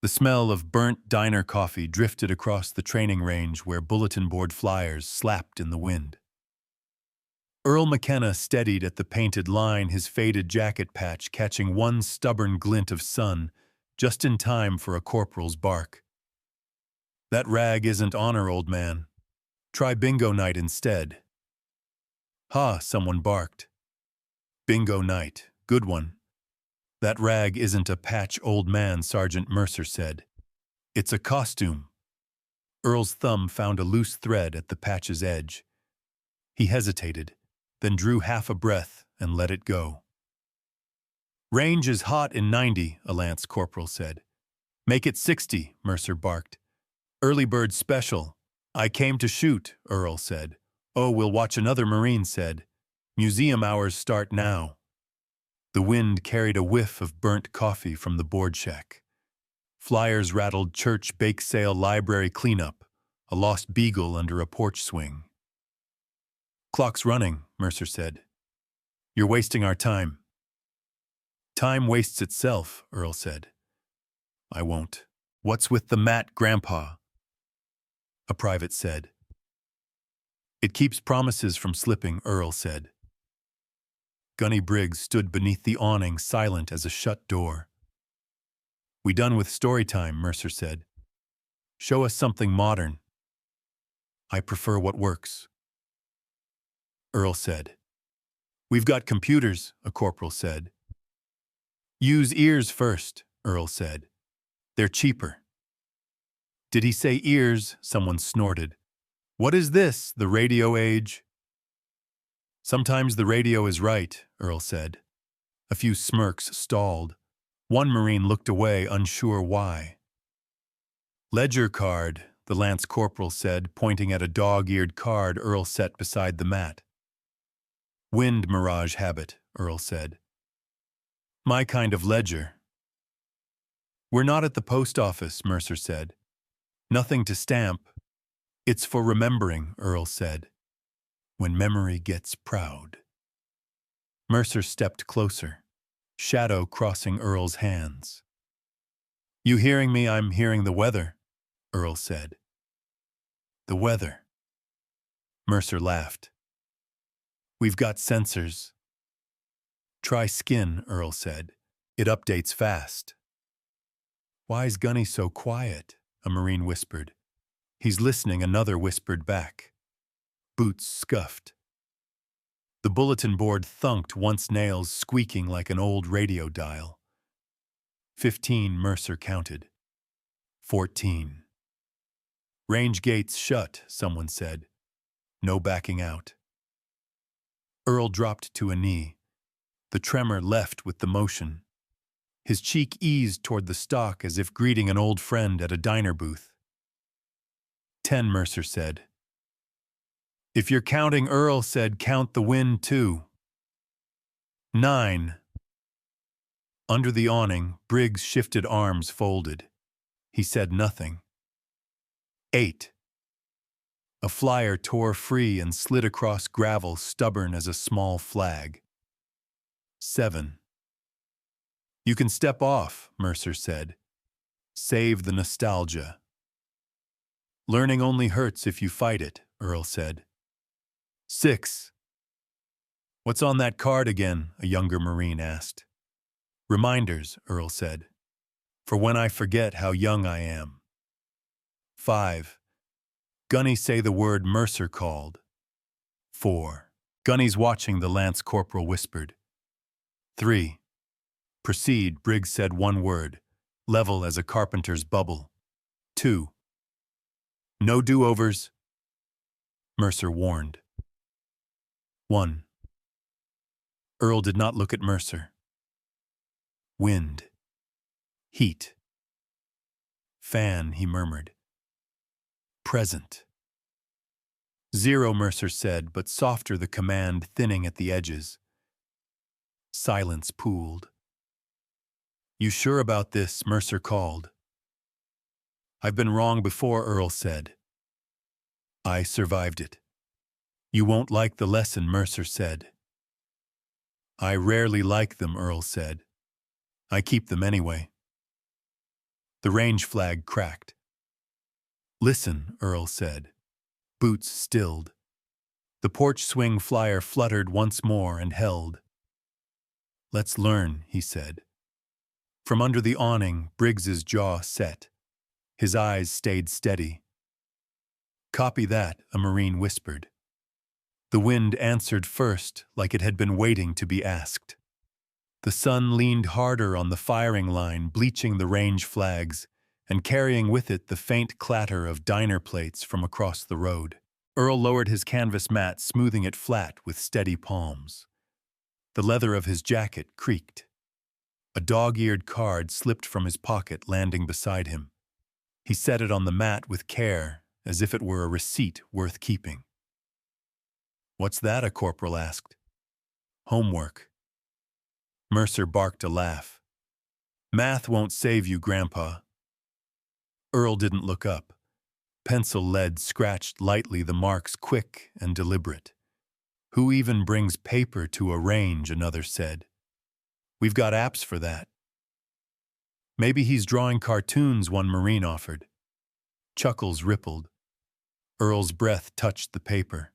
The smell of burnt diner coffee drifted across the training range where bulletin board flyers slapped in the wind. Earl McKenna steadied at the painted line, his faded jacket patch catching one stubborn glint of sun, just in time for a corporal's bark. "That rag isn't honor, old man. Try bingo night instead." "Ha," someone barked. "Bingo night. Good one." "That rag isn't a patch, old man," Sergeant Mercer said. "It's a costume." Earl's thumb found a loose thread at the patch's edge. He hesitated, then drew half a breath and let it go. "Range is hot in 90, a lance corporal said. "Make it 60, Mercer barked. "Early bird special." "I came to shoot," Earl said. "Oh, we'll watch another," Marine said. "Museum hours start now." The wind carried a whiff of burnt coffee from the board shack. Flyers rattled church bake sale, library cleanup, a lost beagle under a porch swing. "Clock's running," Mercer said. "You're wasting our time." "Time wastes itself," Earl said. "I won't." "What's with the mat, Grandpa?" a private said. "It keeps promises from slipping," Earl said. Gunny Briggs stood beneath the awning, silent as a shut door. "We done with story time," Mercer said. "Show us something modern." "I prefer what works," Earl said. "We've got computers," a corporal said. "Use ears first," Earl said. "They're cheaper." "Did he say ears?" someone snorted. "What is this, the radio age?" "Sometimes the radio is right," Earl said. A few smirks stalled. One Marine looked away, unsure why. "Ledger card," the lance corporal said, pointing at a dog-eared card Earl set beside the mat. "Wind mirage habit," Earl said. "My kind of ledger." "We're not at the post office," Mercer said. "Nothing to stamp." "It's for remembering," Earl said. "When memory gets proud." Mercer stepped closer, shadow crossing Earl's hands. "You hearing me? I'm hearing the weather," Earl said. "The weather." Mercer laughed. "We've got sensors." "Try skin," Earl said. "It updates fast." "Why's Gunny so quiet?" a Marine whispered. "He's listening," another whispered back. Boots scuffed. The bulletin board thunked, once nails squeaking like an old radio dial. 15, Mercer counted. 14. "Range gates shut," someone said. "No backing out." Earl dropped to a knee. The tremor left with the motion. His cheek eased toward the stock as if greeting an old friend at a diner booth. 10, Mercer said. "If you're counting," Earl said, "count the wind too." 9. Under the awning, Briggs shifted, arms folded. He said nothing. 8. A flyer tore free and slid across gravel, stubborn as a small flag. 7. "You can step off," Mercer said. "Save the nostalgia." "Learning only hurts if you fight it," Earl said. 6. "What's on that card again?" a younger Marine asked. "Reminders," Earl said. "For when I forget how young I am." 5. "Gunny, say the word," Mercer called. 4. "Gunny's watching," the lance corporal whispered. 3. "Proceed," Briggs said one word, level as a carpenter's bubble. 2. "No do-overs," Mercer warned. 1. Earl did not look at Mercer. "Wind. Heat. Fan," he murmured. "Present." 0, Mercer said, but softer, the command thinning at the edges. Silence pooled. "You sure about this?" Mercer called. "I've been wrong before," Earl said. "I survived it." "You won't like the lesson," Mercer said. "I rarely like them," Earl said. "I keep them anyway." The range flag cracked. "Listen," Earl said. Boots stilled. The porch swing flyer fluttered once more and held. "Let's learn," he said. From under the awning, Briggs's jaw set. His eyes stayed steady. "Copy that," a Marine whispered. The wind answered first, like it had been waiting to be asked. The sun leaned harder on the firing line, bleaching the range flags, and carrying with it the faint clatter of diner plates from across the road. Earl lowered his canvas mat, smoothing it flat with steady palms. The leather of his jacket creaked. A dog-eared card slipped from his pocket, landing beside him. He set it on the mat with care, as if it were a receipt worth keeping. "What's that?" a corporal asked. "Homework." Mercer barked a laugh. "Math won't save you, Grandpa." Earl didn't look up. Pencil lead scratched lightly the marks, quick and deliberate. "Who even brings paper to a range?" another said. "We've got apps for that." "Maybe he's drawing cartoons," one Marine offered. Chuckles rippled. Earl's breath touched the paper.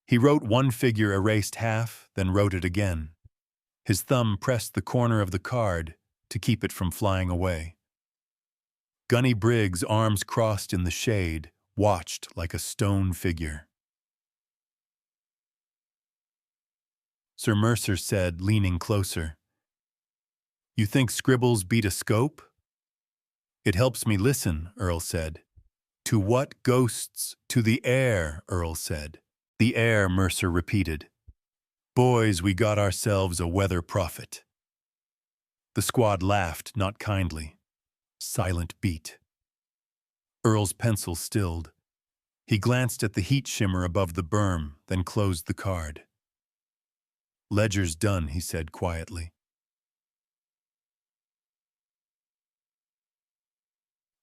He wrote one figure, erased half, then wrote it again. His thumb pressed the corner of the card to keep it from flying away. Gunny Briggs, arms crossed in the shade, watched like a stone figure. Sir Mercer said, leaning closer, "You think scribbles beat a scope?" "It helps me listen," Earl said. "To what ghosts?" "To the air," Earl said. "The air," Mercer repeated. "Boys, we got ourselves a weather prophet." The squad laughed, not kindly. Silent beat. Earl's pencil stilled. He glanced at the heat shimmer above the berm, then closed the card. "Ledger's done," he said quietly.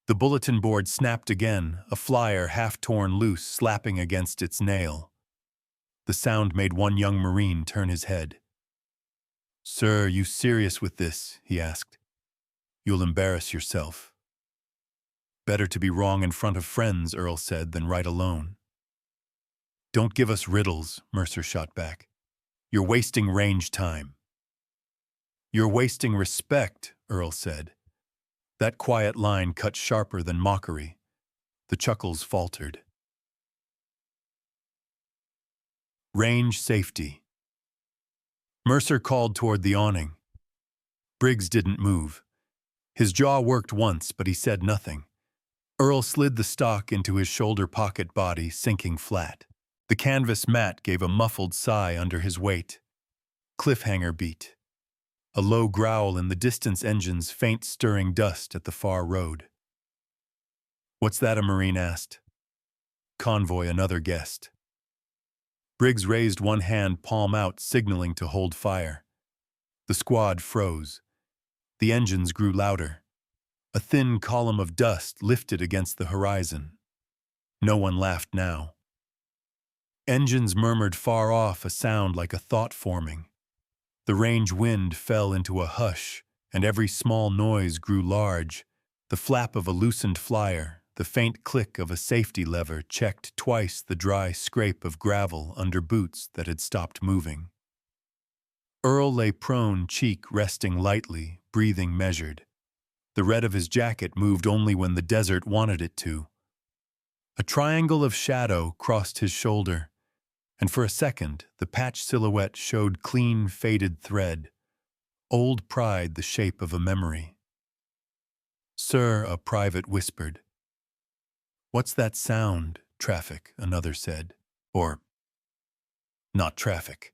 The bulletin board snapped again, a flyer half torn loose, slapping against its nail. The sound made one young Marine turn his head. "Sir, you serious with this?" he asked. "You'll embarrass yourself." "Better to be wrong in front of friends," Earl said, "than right alone." "Don't give us riddles," Mercer shot back. "You're wasting range time." "You're wasting respect," Earl said. That quiet line cut sharper than mockery. The chuckles faltered. Range safety. Mercer called toward the awning. Briggs didn't move. His jaw worked once, but he said nothing. Earl slid the stock into his shoulder pocket, body sinking flat. The canvas mat gave a muffled sigh under his weight. Cliffhanger beat. A low growl in the distance, engines faint stirring dust at the far road. "What's that?" a Marine asked. "Convoy," another guessed. Briggs raised one hand, palm out, signaling to hold fire. The squad froze. The engines grew louder. A thin column of dust lifted against the horizon. No one laughed now. Engines murmured far off, a sound like a thought forming. The range wind fell into a hush, and every small noise grew large. The flap of a loosened flyer, the faint click of a safety lever checked twice the dry scrape of gravel under boots that had stopped moving. Earl lay prone, cheek resting lightly, breathing measured. The red of his jacket moved only when the desert wanted it to. A triangle of shadow crossed his shoulder, and for a second the patch silhouette showed clean, faded thread. Old pride, the shape of a memory. "Sir," a private whispered. "What's that sound?" "Traffic," another said. Or, "Not traffic."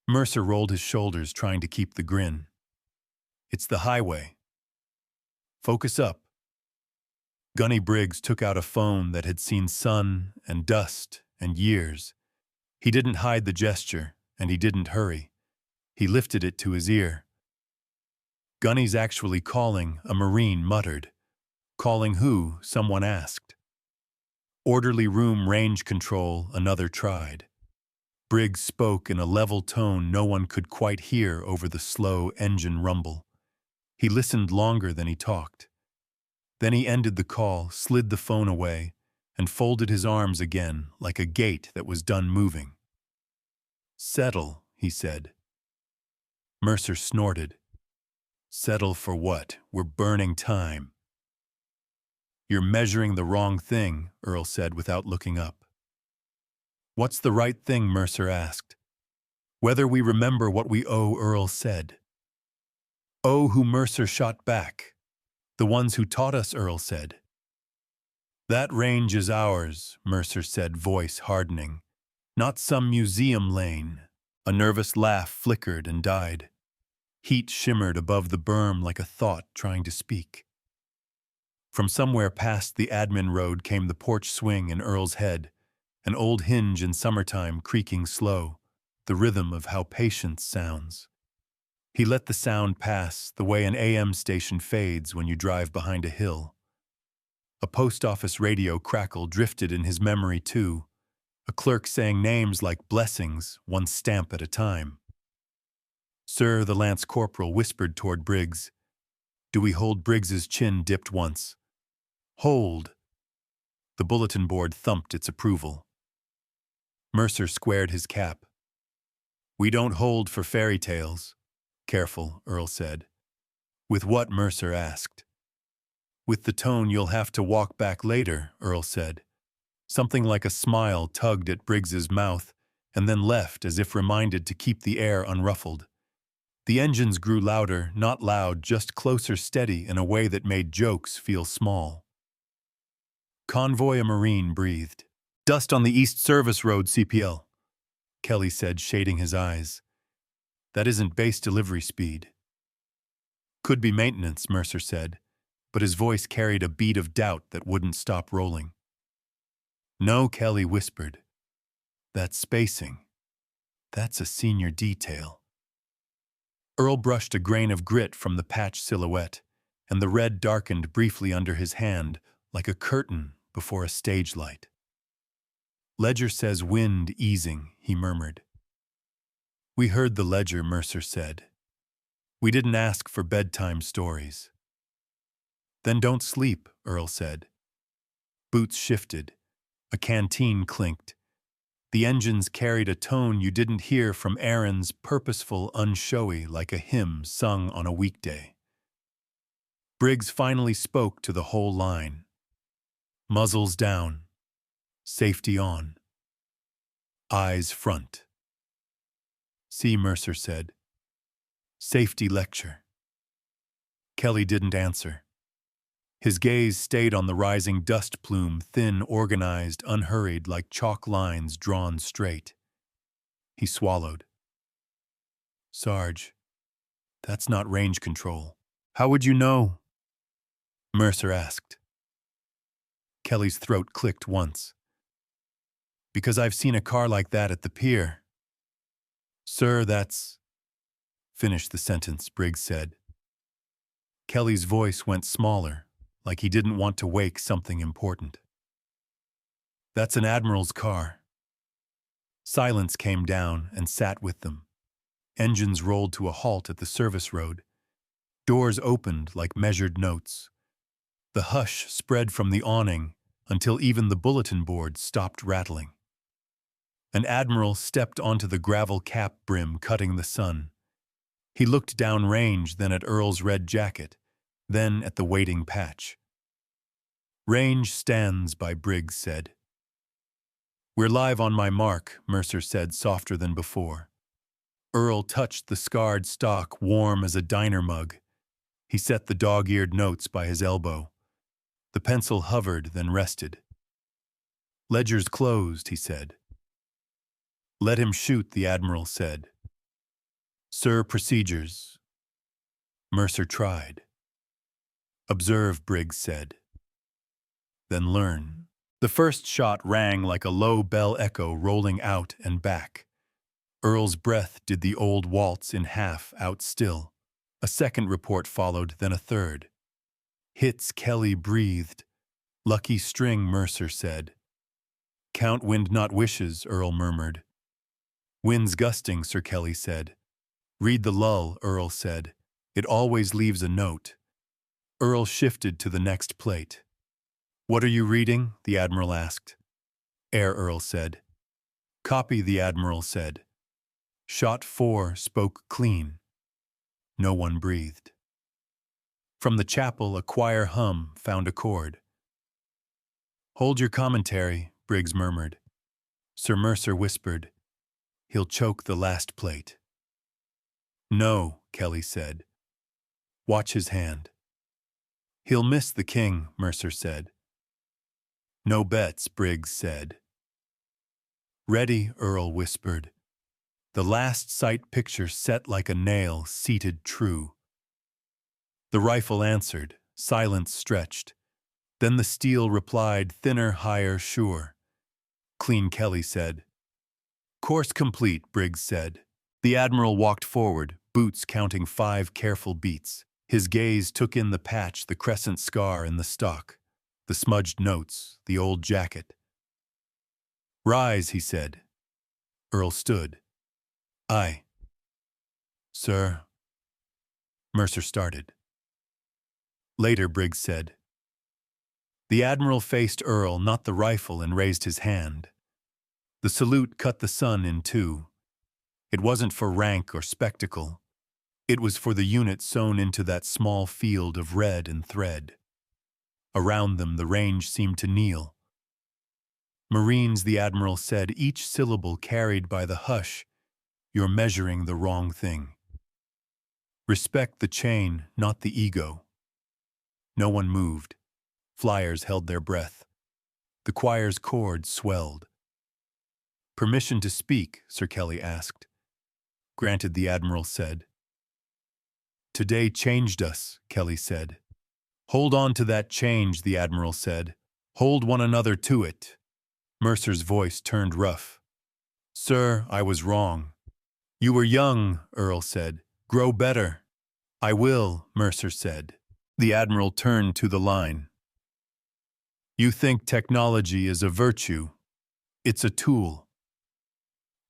Mercer rolled his shoulders, trying to keep the grin. "It's the highway." "Focus up." Gunny Briggs took out a phone that had seen sun and dust and years. He didn't hide the gesture, and he didn't hurry. He lifted it to his ear. "Gunny's actually calling," a Marine muttered. "Calling who?" someone asked. "Orderly room range control," another tried. Briggs spoke in a level tone no one could quite hear over the slow engine rumble. He listened longer than he talked. Then he ended the call, slid the phone away, and folded his arms again like a gate that was done moving. "Settle," he said. Mercer snorted. "Settle for what? We're burning time." "You're measuring the wrong thing," Earl said without looking up. "What's the right thing?" Mercer asked. "Whether we remember what we owe," Earl said. "Oh," who Mercer shot back. "The ones who taught us," Earl said. "That range is ours," Mercer said, voice hardening. "Not some museum lane." A nervous laugh flickered and died. Heat shimmered above the berm like a thought trying to speak. From somewhere past the admin road came the porch swing in Earl's head, an old hinge in summertime creaking slow, the rhythm of how patience sounds. He let the sound pass the way an AM station fades when you drive behind a hill. A post office radio crackle drifted in his memory too, a clerk saying names like blessings, one stamp at a time. "Sir," the lance corporal whispered toward Briggs. "Do we hold?" Briggs's chin dipped once. "Hold." The bulletin board thumped its approval. Mercer squared his cap. "We don't hold for fairy tales." "Careful," Earl said. "With what?" Mercer asked. "With the tone you'll have to walk back later," Earl said. Something like a smile tugged at Briggs's mouth and then left as if reminded to keep the air unruffled. The engines grew louder, not loud, just closer, steady in a way that made jokes feel small. "Convoy," a Marine breathed. "Dust on the East Service Road, CPL," Kelly said, shading his eyes. "That isn't base delivery speed." "Could be maintenance," Mercer said, but his voice carried a beat of doubt that wouldn't stop rolling. "No," Kelly whispered. "That's spacing. That's a senior detail." Earl brushed a grain of grit from the patch silhouette, and the red darkened briefly under his hand like a curtain before a stage light. "Ledger says wind easing," he murmured. "We heard the ledger," Mercer said. "We didn't ask for bedtime stories." "Then don't sleep," Earl said. Boots shifted. A canteen clinked. The engines carried a tone you didn't hear from Aaron's, purposeful, unshowy, like a hymn sung on a weekday. Briggs finally spoke to the whole line. Muzzles down. Safety on. Eyes front. "See," Mercer said. "Safety lecture." Kelly didn't answer. His gaze stayed on the rising dust plume, thin, organized, unhurried, like chalk lines drawn straight. He swallowed. "Sarge, that's not range control." "How would you know?" Mercer asked. Kelly's throat clicked once. "Because I've seen a car like that at the pier." "Sir, that's—" "Finish the sentence," Briggs said. Kelly's voice went smaller, like he didn't want to wake something important. "That's an Admiral's car." Silence came down and sat with them. Engines rolled to a halt at the service road. Doors opened like measured notes. The hush spread from the awning until even the bulletin board stopped rattling. An Admiral stepped onto the gravel cap brim cutting the sun. He looked downrange, then at Earl's red jacket, then at the waiting patch. "Range stands by," Briggs said. "We're live on my mark," Mercer said, softer than before. Earl touched the scarred stock, warm as a diner mug. He set the dog-eared notes by his elbow. The pencil hovered, then rested. "Ledger's closed," he said. "Let him shoot," the Admiral said. "Sir, procedures." Mercer tried. "Observe," Briggs said. "Then learn." The first shot rang like a low bell echo rolling out and back. Earl's breath did the old waltz in half out still. A second report followed, then a third. "Hits," Kelly breathed. "Lucky string," Mercer said. "Count wind, not wishes," Earl murmured. "Wind's gusting," Sir Kelly said. "Read the lull," Earl said. "It always leaves a note." Earl shifted to the next plate. "What are you reading?" the Admiral asked. "Air," Earl said. "Copy," the Admiral said. Shot 4 spoke clean. No one breathed. From the chapel, a choir hum found a chord. "Hold your commentary," Briggs murmured. Sir Mercer whispered, "He'll choke the last plate." "No," Kelly said. "Watch his hand." "He'll miss the king," Mercer said. "No bets," Briggs said. "Ready," Earl whispered. The last sight picture set like a nail, seated true. The rifle answered, silence stretched. Then the steel replied, thinner, higher, sure. Clean, Kelly said. "Course complete," Briggs said. The Admiral walked forward, boots counting 5 careful beats. His gaze took in the patch, the crescent scar in the stock, the smudged notes, the old jacket. "Rise," he said. Earl stood. "Aye." "Sir." Mercer started. Later, Briggs said. The Admiral faced Earl, not the rifle, and raised his hand. The salute cut the sun in two. It wasn't for rank or spectacle. It was for the unit sewn into that small field of red and thread. Around them, the range seemed to kneel. "Marines," the Admiral said, each syllable carried by the hush, "you're measuring the wrong thing. Respect the chain, not the ego." No one moved. Flyers held their breath. The choir's chord swelled. "Permission to speak?" Sir Kelly asked. "Granted," the Admiral said. "Today changed us," Kelly said. "Hold on to that change," the Admiral said. "Hold one another to it." Mercer's voice turned rough. "Sir, I was wrong." "You were young," Earl said. "Grow better." "I will," Mercer said. The Admiral turned to the line. "You think technology is a virtue. It's a tool.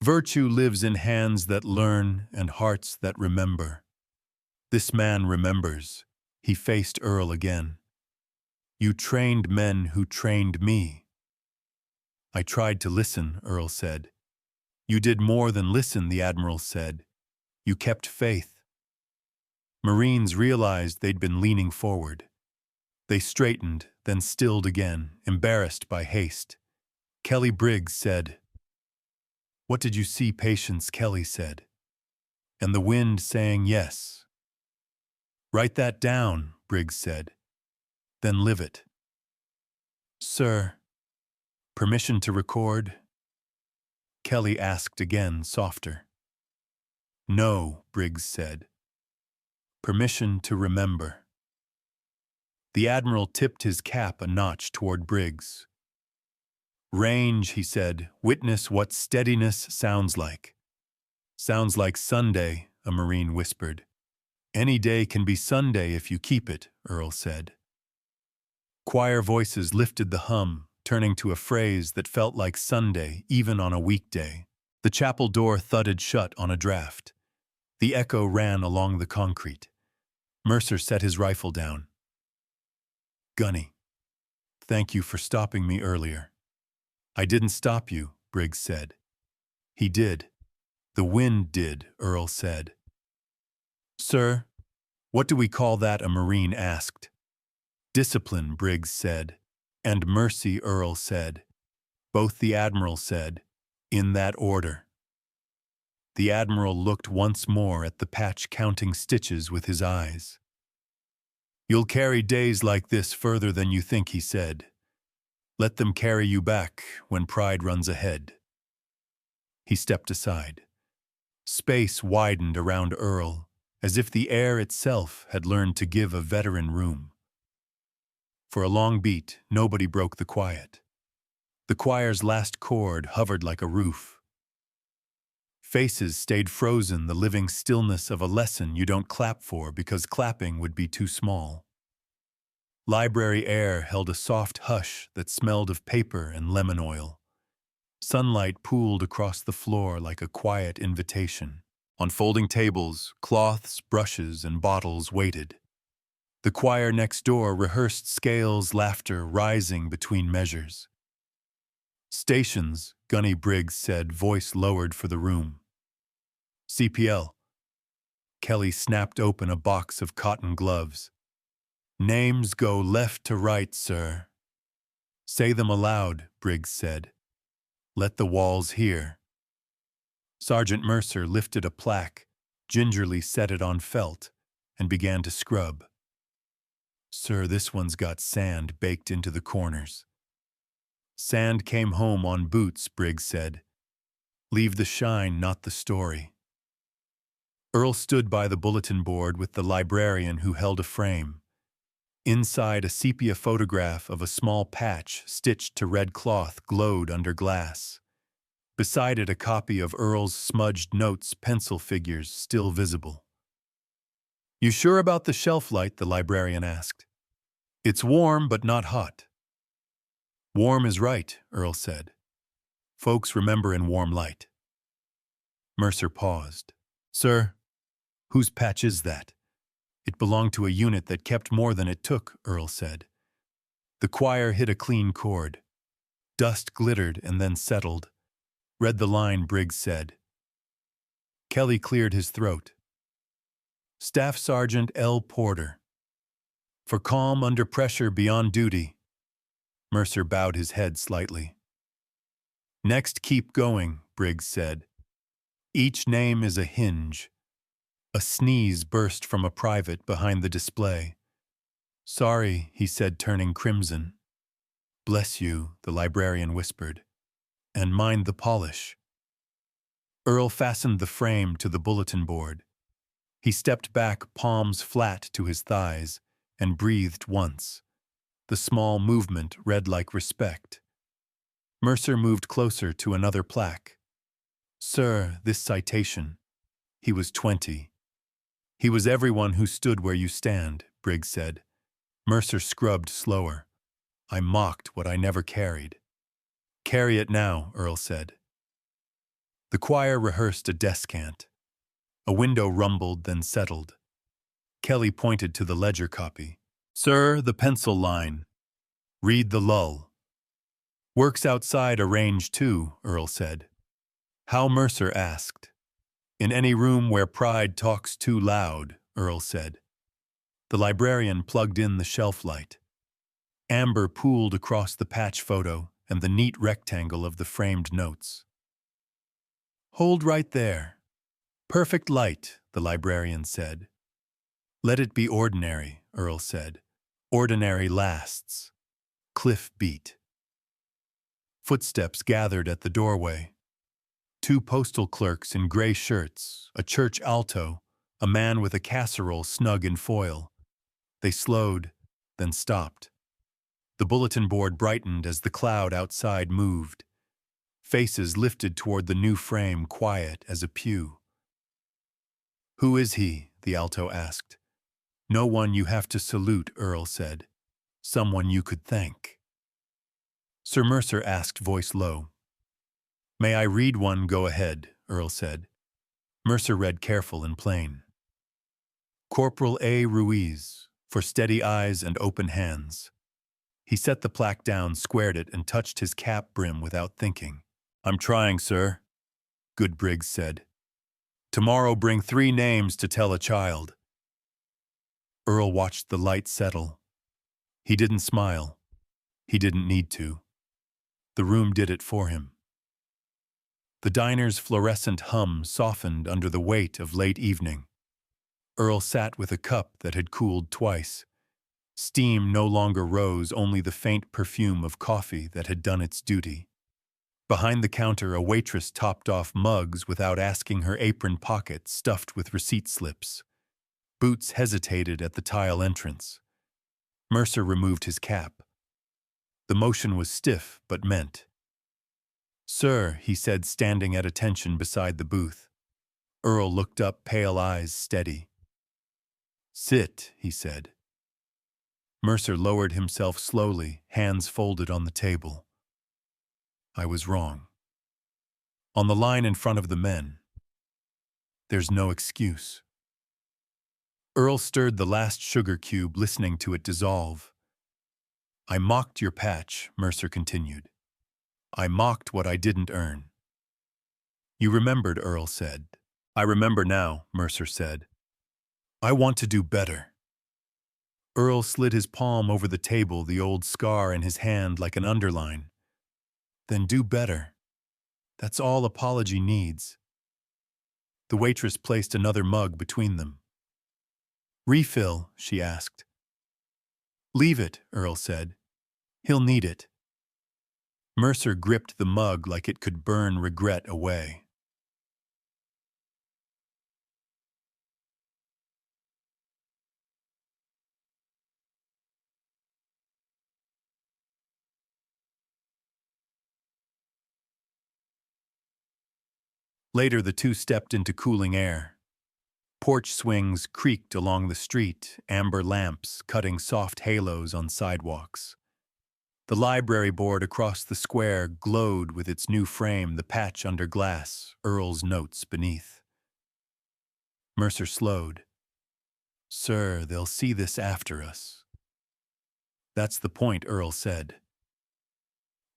Virtue lives in hands that learn and hearts that remember. This man remembers." He faced Earl again. "You trained men who trained me." "I tried to listen," Earl said. "You did more than listen," the Admiral said. "You kept faith." Marines realized they'd been leaning forward. They straightened, then stilled again, embarrassed by haste. Kelly Briggs said, "What did you see?" Patience, Kelly said. And the wind sang yes. "Write that down," Briggs said. "Then live it." "Sir, permission to record?" Kelly asked again, softer. "No," Briggs said. "Permission to remember." The Admiral tipped his cap a notch toward Briggs. "Range," he said, "witness what steadiness sounds like." "Sounds like Sunday," a Marine whispered. "Any day can be Sunday if you keep it," Earl said. Choir voices lifted the hum, turning to a phrase that felt like Sunday, even on a weekday. The chapel door thudded shut on a draft. The echo ran along the concrete. Mercer set his rifle down. "Gunny, thank you for stopping me earlier." "I didn't stop you," Briggs said. "He did. The wind did," Earl said. "Sir, what do we call that?" a Marine asked. "Discipline," Briggs said. "And mercy," Earl said. Both the Admiral said, in that order. The Admiral looked once more at the patch, counting stitches with his eyes. "You'll carry days like this further than you think," he said. "Let them carry you back when pride runs ahead." He stepped aside. Space widened around Earl, as if the air itself had learned to give a veteran room. For a long beat, nobody broke the quiet. The choir's last chord hovered like a roof. Faces stayed frozen, the living stillness of a lesson you don't clap for because clapping would be too small. Library air held a soft hush that smelled of paper and lemon oil. Sunlight pooled across the floor like a quiet invitation. On folding tables, cloths, brushes, and bottles waited. The choir next door rehearsed scales, laughter rising between measures. Stations, Gunny Briggs said, voice lowered for the room. CPL. Kelly snapped open a box of cotton gloves. Names go left to right, sir. Say them aloud, Briggs said. Let the walls hear. Sergeant Mercer lifted a plaque, gingerly set it on felt, and began to scrub. Sir, this one's got sand baked into the corners. Sand came home on boots, Briggs said. Leave the shine, not the story. Earl stood by the bulletin board with the librarian who held a frame. Inside, a sepia photograph of a small patch stitched to red cloth glowed under glass. Beside it, a copy of Earl's smudged notes, pencil figures still visible. You sure about the shelf light? The librarian asked. It's warm, but not hot. Warm is right, Earl said. Folks remember in warm light. Mercer paused. Sir, whose patch is that? It belonged to a unit that kept more than it took, Earl said. The choir hit a clean chord. Dust glittered and then settled. Read the line, Briggs said. Kelly cleared his throat. Staff Sergeant L. Porter. For calm under pressure beyond duty. Mercer bowed his head slightly. Next, keep going, Briggs said. Each name is a hinge. A sneeze burst from a private behind the display. Sorry, he said, turning crimson. Bless you, the librarian whispered. And mind the polish. Earl fastened the frame to the bulletin board. He stepped back, palms flat to his thighs, and breathed once. The small movement read like respect. Mercer moved closer to another plaque. Sir, this citation. He was 20. He was everyone who stood where you stand, Briggs said. Mercer scrubbed slower. I mocked what I never carried. Carry it now, Earl said. The choir rehearsed a descant. A window rumbled, then settled. Kelly pointed to the ledger copy. Sir, the pencil line. Read the lull. Works outside a range too, Earl said. How, Mercer asked. In any room where pride talks too loud, Earl said. The librarian plugged in the shelf light. Amber pooled across the patch photo and the neat rectangle of the framed notes. Hold right there. Perfect light, the librarian said. Let it be ordinary, Earl said. Ordinary lasts. Cliff beat. Footsteps gathered at the doorway. 2 postal clerks in gray shirts, a church alto, a man with a casserole snug in foil. They slowed, then stopped. The bulletin board brightened as the cloud outside moved. Faces lifted toward the new frame, quiet as a pew. Who is he? The alto asked. No one you have to salute, Earl said. Someone you could thank. Sir Mercer asked, voice low. May I read one? Go ahead, Earl said. Mercer read careful and plain. Corporal A. Ruiz, for steady eyes and open hands. He set the plaque down, squared it, and touched his cap brim without thinking. I'm trying, sir, Good Briggs said. Tomorrow bring 3 names to tell a child. Earl watched the light settle. He didn't smile. He didn't need to. The room did it for him. The diner's fluorescent hum softened under the weight of late evening. Earl sat with a cup that had cooled twice. Steam no longer rose, only the faint perfume of coffee that had done its duty. Behind the counter, a waitress topped off mugs without asking, her apron pocket stuffed with receipt slips. Boots hesitated at the tile entrance. Mercer removed his cap. The motion was stiff but meant. Sir, he said, standing at attention beside the booth. Earl looked up, pale eyes steady. Sit, he said. Mercer lowered himself slowly, hands folded on the table. I was wrong. On the line in front of the men. There's no excuse. Earl stirred the last sugar cube, listening to it dissolve. I mocked your patch, Mercer continued. I mocked what I didn't earn. You remembered, Earl said. I remember now, Mercer said. I want to do better. Earl slid his palm over the table, the old scar in his hand like an underline. Then do better. That's all apology needs. The waitress placed another mug between them. Refill, she asked. Leave it, Earl said. He'll need it. Mercer gripped the mug like it could burn regret away. Later, the two stepped into cooling air. Porch swings creaked along the street, amber lamps cutting soft halos on sidewalks. The library board across the square glowed with its new frame, the patch under glass, Earl's notes beneath. Mercer slowed. Sir, they'll see this after us. That's the point, Earl said.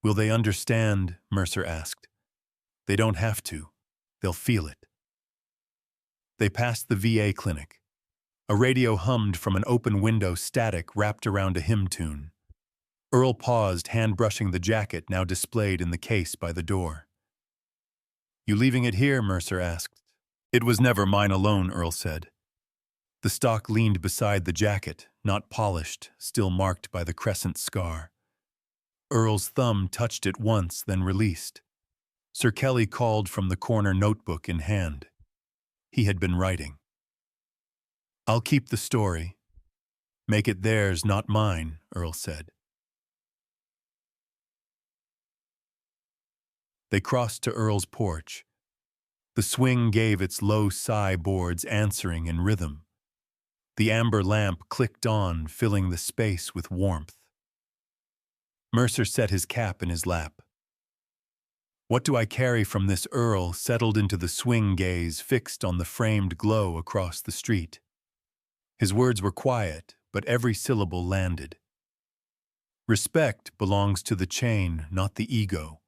Will they understand? Mercer asked. They don't have to. They'll feel it. They passed the VA clinic. A radio hummed from an open window, static wrapped around a hymn tune. Earl paused, hand brushing the jacket now displayed in the case by the door. You leaving it here? Mercer asked. It was never mine alone, Earl said. The stock leaned beside the jacket, not polished, still marked by the crescent scar. Earl's thumb touched it once, then released. Sir Kelly called from the corner, notebook in hand. He had been writing. I'll keep the story. Make it theirs, not mine, Earl said. They crossed to Earl's porch. The swing gave its low sigh boards answering in rhythm. The amber lamp clicked on, filling the space with warmth. Mercer set his cap in his lap. What do I carry from this? Earl settled into the swing, gaze fixed on the framed glow across the street. His words were quiet, but every syllable landed. Respect belongs to the chain, not the ego.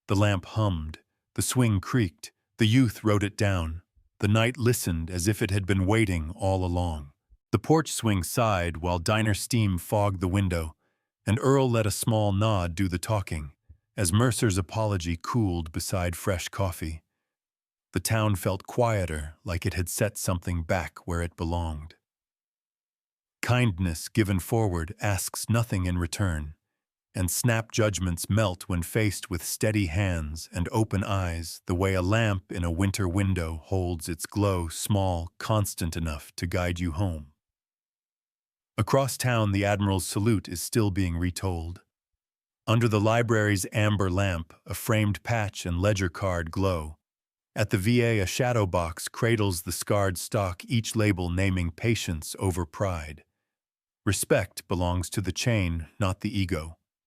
The lamp hummed, the swing creaked, the youth wrote it down. The night listened as if it had been waiting all along. The porch swing sighed while diner steam fogged the window, and Earl let a small nod do the talking, as Mercer's apology cooled beside fresh coffee. The town felt quieter, like it had set something back where it belonged. Kindness given forward asks nothing in return, and snap judgments melt when faced with steady hands and open eyes, the way a lamp in a winter window holds its glow small, constant enough to guide you home. Across town, the Admiral's salute is still being retold. Under the library's amber lamp, a framed patch and ledger card glow. At the VA, a shadow box cradles the scarred stock, each label naming patience over pride. Respect belongs to the chain, not the ego.